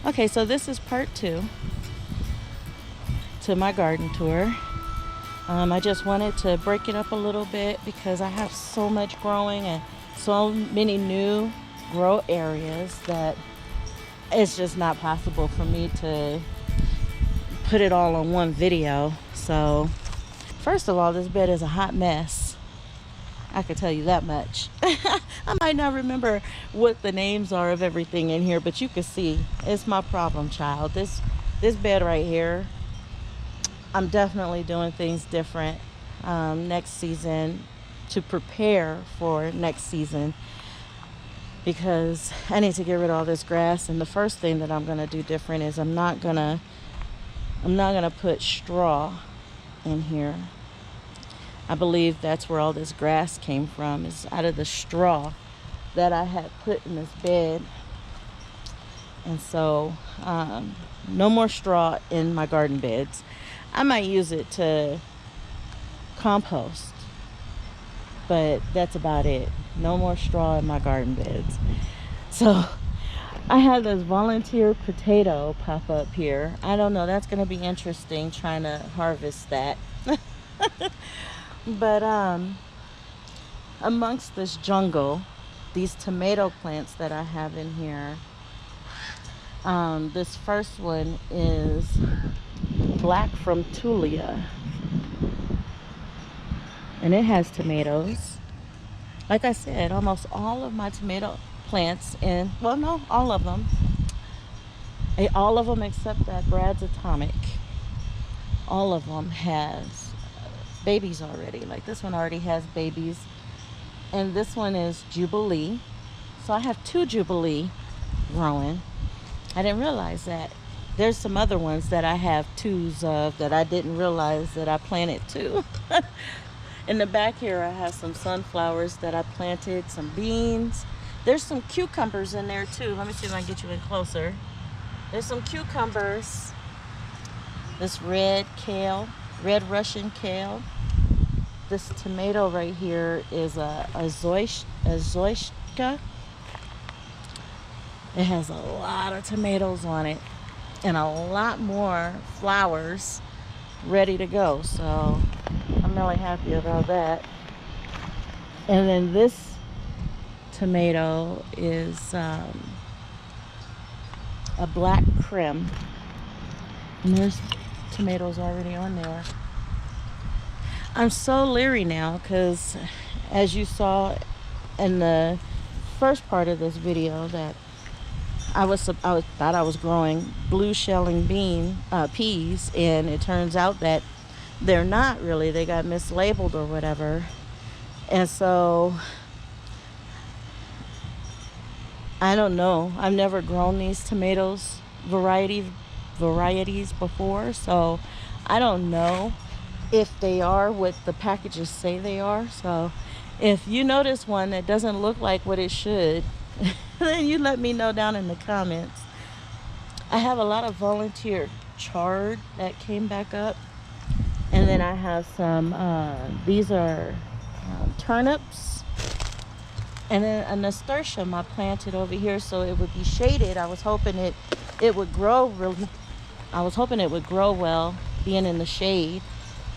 Okay, so this is part 2 to my garden tour. I just wanted to break it up a little bit because I have so much growing and so many new grow areas that it's just not possible for me to put it all on one video. So first of all, this bed is a hot mess. I can tell you that much. I might not remember what the names are of everything in here, but you can see it's my problem child. This bed right here, I'm definitely doing things different next season to prepare for next season, because I need to get rid of all this grass. And the first thing that I'm gonna do different is I'm not gonna put straw in here. I believe that's where all this grass came from, is out of the straw that I had put in this bed. And so no more straw in my garden beds. I might use it to compost, but that's about it. No more straw in my garden beds. So I had this volunteer potato pop up here. I don't know, that's gonna be interesting trying to harvest that. But amongst this jungle, these tomato plants that I have in here, this first one is black from Tulia, and it has tomatoes. Like I said, almost all of my tomato plants, and well, no, all of them except that Brad's Atomic, all of them has babies already. Like this one already has babies, and this one is Jubilee. So I have 2 Jubilee growing. I didn't realize that. There's some other ones that I have 2s of that I didn't realize that I planted too. In the back here I have some sunflowers that I planted, some beans. There's some cucumbers in there too. Let me see if I can get you in closer. There's some cucumbers. This red kale, red Russian kale. This tomato right here is a zoyshka. It has a lot of tomatoes on it and a lot more flowers ready to go. So I'm really happy about that. And then this tomato is a black creme. And there's tomatoes already on there. I'm so leery now because, as you saw in the first part of this video, that I thought I was growing blue shelling peas, and it turns out that they're not really. They got mislabeled or whatever. And so I don't know. I've never grown these tomatoes varieties before, so I don't know if they are what the packages say they are. So if you notice one that doesn't look like what it should, then you let me know down in the comments. I have a lot of volunteer chard that came back up, and then I have some these are turnips, and then a nasturtium I planted over here so it would be shaded. I was hoping it would grow well being in the shade.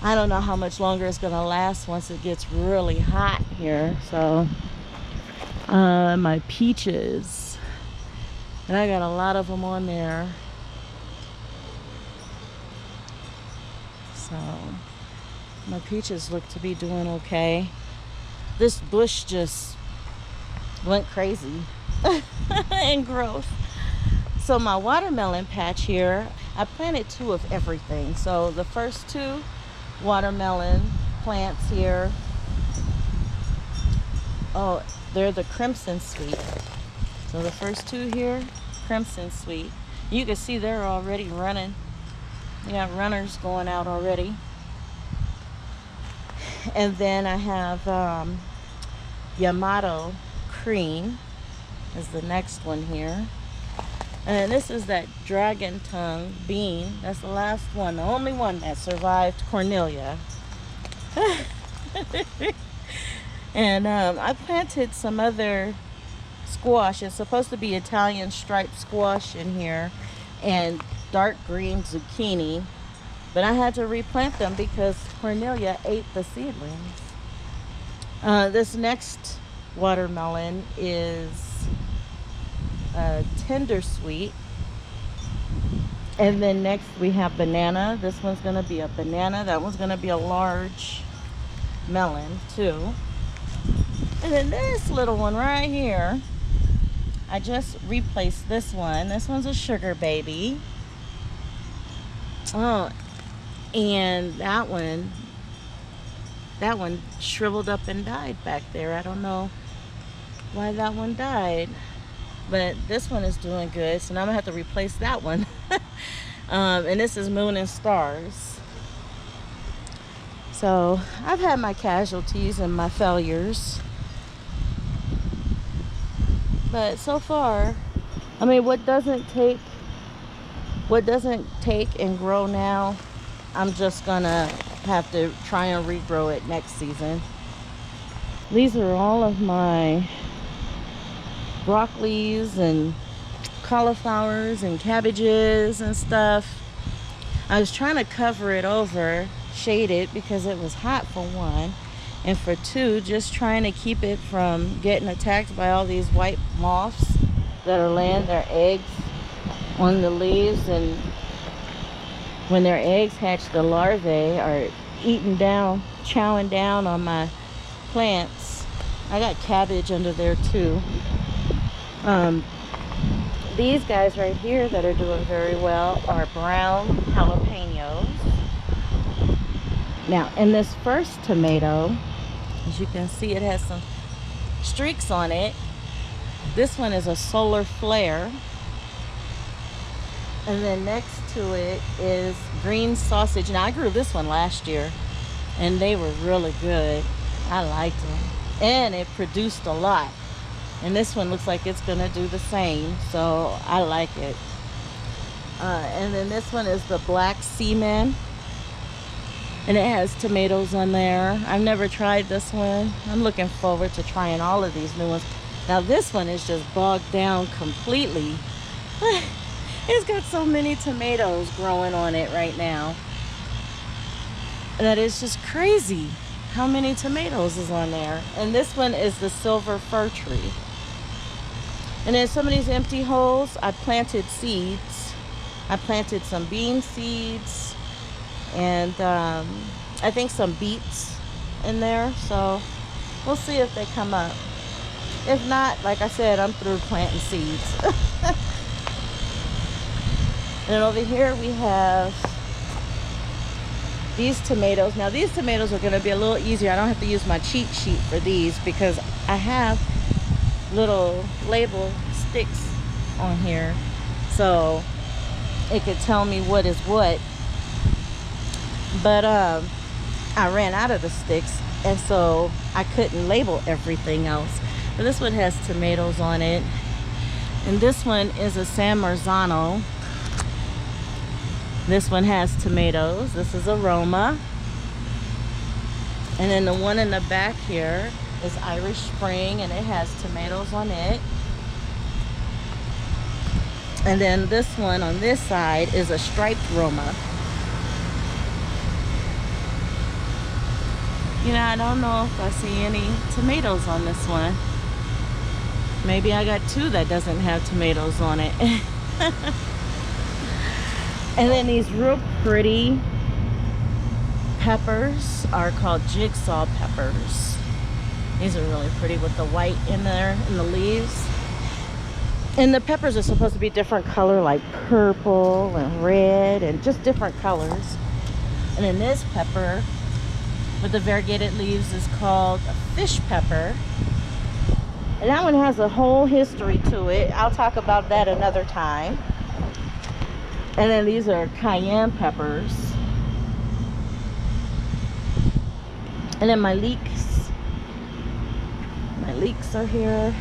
I don't know how much longer it's gonna last once it gets really hot here. So my peaches, and I got a lot of them on there. So my peaches look to be doing okay. This bush just went crazy in growth. So my watermelon patch here, I planted 2 of everything. So the first 2 watermelon plants here, oh, they're the crimson sweet. So the first 2 here, crimson sweet. You can see they're already running. You got runners going out already. And then I have Yamato cream is the next one here. And this is that dragon tongue bean. That's the last one, the only one that survived Cornelia. And I planted some other squash. It's supposed to be Italian striped squash in here. and dark green zucchini. But I had to replant them because Cornelia ate the seedlings. This next watermelon is tender sweet. And then next we have banana. This one's going to be a banana. That one's going to be a large melon too. And then this little one right here, I just replaced this one. This one's a sugar baby. Oh, and that one shriveled up and died back there. I don't know why that one died, but this one is doing good. So now I'm gonna have to replace that one. And this is Moon and Stars. So I've had my casualties and my failures, but so far, I mean, what doesn't take and grow now, I'm just gonna have to try and regrow it next season. These are all of my broccolis and cauliflowers and cabbages and stuff. I was trying to cover it over, shade it, because it was hot for one, and for two, just trying to keep it from getting attacked by all these white moths that are laying their eggs on the leaves. And when their eggs hatch, the larvae are eating down, chowing down on my plants. I got cabbage under there too. These guys right here that are doing very well are brown jalapenos. Now, in this first tomato, as you can see, it has some streaks on it. This one is a solar flare. And then next to it is green sausage. Now, I grew this one last year, and they were really good. I liked them. And it produced a lot. And this one looks like it's going to do the same. So, I like it. And then this one is the black seaman. And it has tomatoes on there. I've never tried this one. I'm looking forward to trying all of these new ones. Now, this one is just bogged down completely. It's got so many tomatoes growing on it right now that it's just crazy how many tomatoes is on there. And this one is the silver fir tree. And in some of these empty holes, I planted seeds. I planted some bean seeds and I think some beets in there. So we'll see if they come up. If not, like I said, I'm through planting seeds. And over here we have these tomatoes. Now these tomatoes are going to be a little easier. I don't have to use my cheat sheet for these because I have little label sticks on here. So it could tell me what is what. But I ran out of the sticks, and so I couldn't label everything else. But this one has tomatoes on it. And this one is a San Marzano. This one has tomatoes. This is a Roma. And then the one in the back here is Irish Spring, and it has tomatoes on it. And then this one on this side is a striped Roma. You know, I don't know if I see any tomatoes on this one. Maybe I got two that doesn't have tomatoes on it. And then these real pretty peppers are called Jigsaw Peppers. These are really pretty with the white in there in the leaves. And the peppers are supposed to be different color, like purple and red and just different colors. And then this pepper with the variegated leaves is called a fish pepper. And that one has a whole history to it. I'll talk about that another time. And then these are cayenne peppers. And then my leeks. My leeks are here.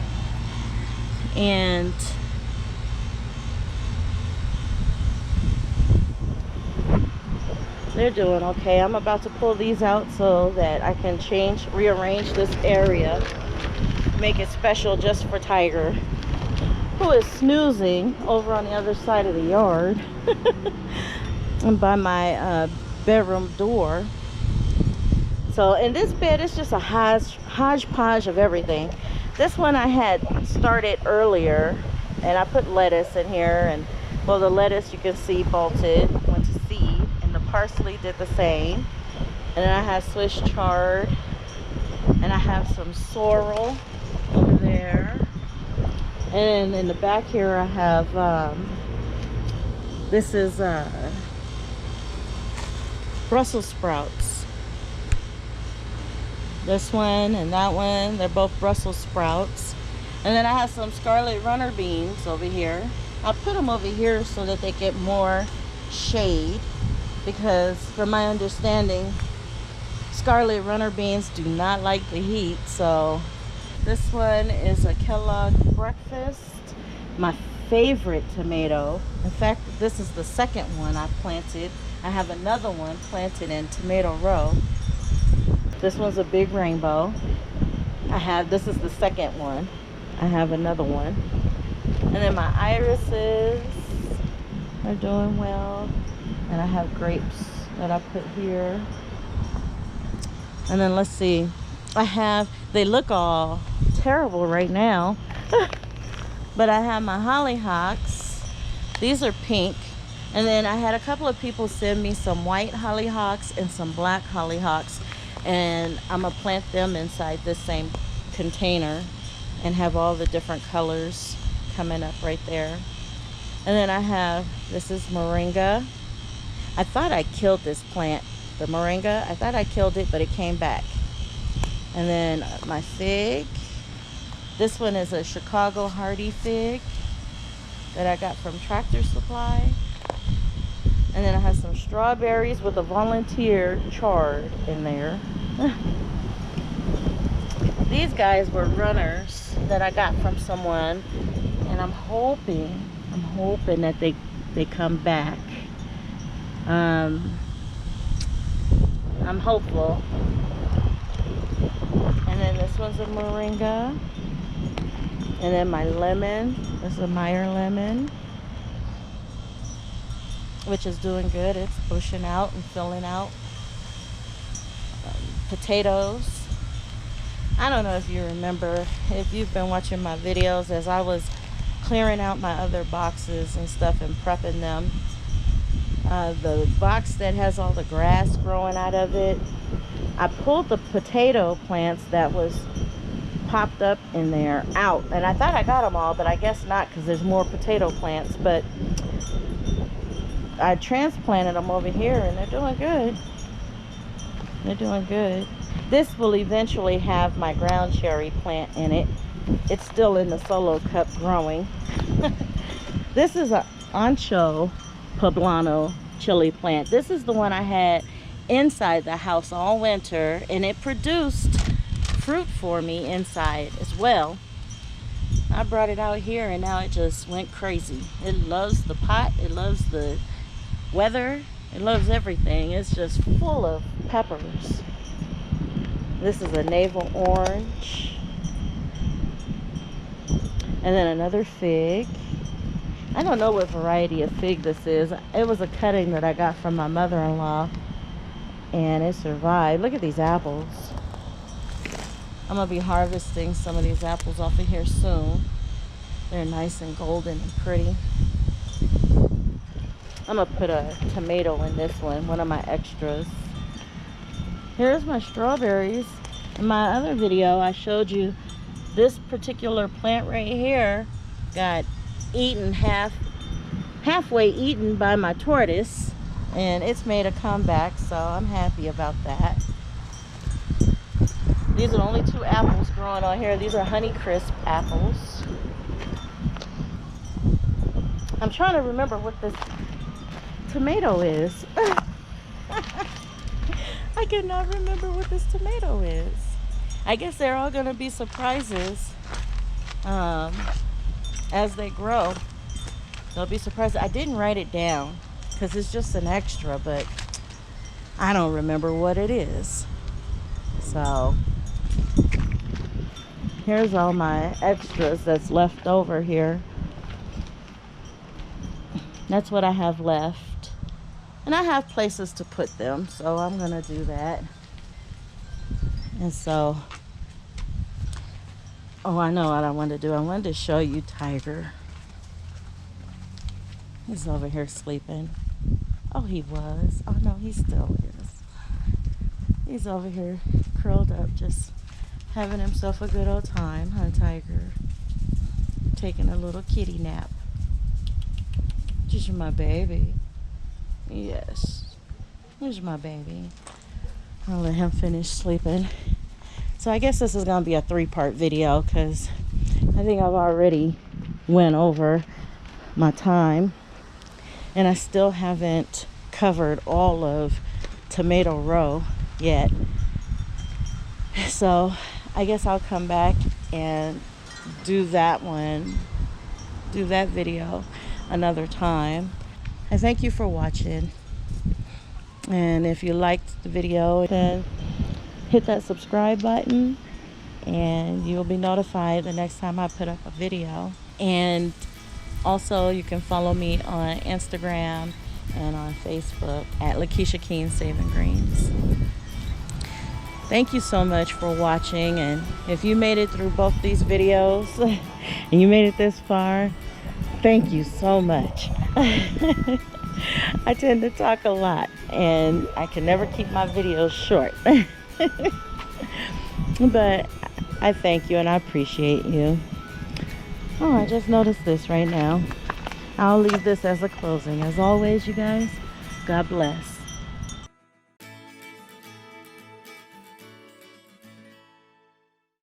And they're doing okay. I'm about to pull these out so that I can rearrange this area, make it special just for Tiger. who is snoozing over on the other side of the yard and by my bedroom door. So in this bed, it's just a hodgepodge of everything. This one I had started earlier, and I put lettuce in here, and well, the lettuce you can see bolted, went to seed, and the parsley did the same. And then I have Swiss chard, and I have some sorrel over there. And in the back here I have this is Brussels sprouts. This one and that one, they're both Brussels sprouts. And then I have some scarlet runner beans over here. I'll put them over here so that they get more shade, because from my understanding, scarlet runner beans do not like the heat. So this one is a Kellogg breakfast, my favorite tomato. In fact, this is the second one I planted. I have another one planted in Tomato Row. This one's a big rainbow. This is the second one. I have another one. And then my irises are doing well. And I have grapes that I put here. And then let's see. They look all terrible right now. But I have my hollyhocks. These are pink. And then I had a couple of people send me some white hollyhocks and some black hollyhocks. And I'm going to plant them inside this same container and have all the different colors coming up right there. And then this is moringa. I thought I killed this plant, the moringa. I thought I killed it, but it came back. And then my fig. This one is a Chicago Hardy fig that I got from Tractor Supply. And then I have some strawberries with a volunteer chard in there. These guys were runners that I got from someone, and I'm hoping that they come back. I'm hopeful. And then this one's a moringa. And then my lemon, this is a Meyer lemon, which is doing good. It's pushing out and filling out. Potatoes. I don't know if you remember, if you've been watching my videos, as I was clearing out my other boxes and stuff and prepping them. The box that has all the grass growing out of it, I pulled the potato plants that was popped up in there out, and I thought I got them all, but I guess not, because there's more potato plants. But I transplanted them over here, and they're doing good. They're doing good. This will eventually have my ground cherry plant in it. It's still in the solo cup growing. This is an ancho poblano chili plant. This is the one I had inside the house all winter, and it produced fruit for me inside as well. I brought it out here, and now it just went crazy. It loves the pot, it loves the weather, it loves everything. It's just full of peppers. This is a navel orange. And then another fig. I don't know what variety of fig this is. It was a cutting that I got from my mother-in-law, and it survived. Look at these apples. I'm gonna be harvesting some of these apples off of here soon. They're nice and golden and pretty. I'm gonna put a tomato in this one of my extras. Here's my strawberries. In my other video, I showed you this particular plant right here got eaten halfway eaten by my tortoise, and it's made a comeback, so I'm happy about that. These are the only two apples growing on here. These are Honeycrisp apples. I'm trying to remember what this tomato is. I cannot remember what this tomato is. I guess they're all going to be surprises as they grow. They'll be surprised. I didn't write it down because it's just an extra, but I don't remember what it is. So here's all my extras that's left over here. That's what I have left. And I have places to put them, so I'm gonna do that. And so, oh, I know what I wanted to do. I wanted to show you Tiger. He's over here sleeping. Oh, he was. Oh, no, he still is. He's over here curled up, just having himself a good old time, huh, Tiger? Taking a little kitty nap. Just my baby. Yes. Here's my baby. I'll let him finish sleeping. So I guess this is going to be a 3-part video because I think I've already went over my time. And I still haven't covered all of Tomato Row yet. So I guess I'll come back and do that video another time. I thank you for watching. And if you liked the video, then hit that subscribe button and you'll be notified the next time I put up a video. And also you can follow me on Instagram and on Facebook at Lakeisha Keen Saving Greens. Thank you so much for watching, and if you made it through both these videos and you made it this far, thank you so much. I tend to talk a lot and I can never keep my videos short. But I thank you and I appreciate you. Oh, I just noticed this right now. I'll leave this as a closing. As always, you guys, God bless.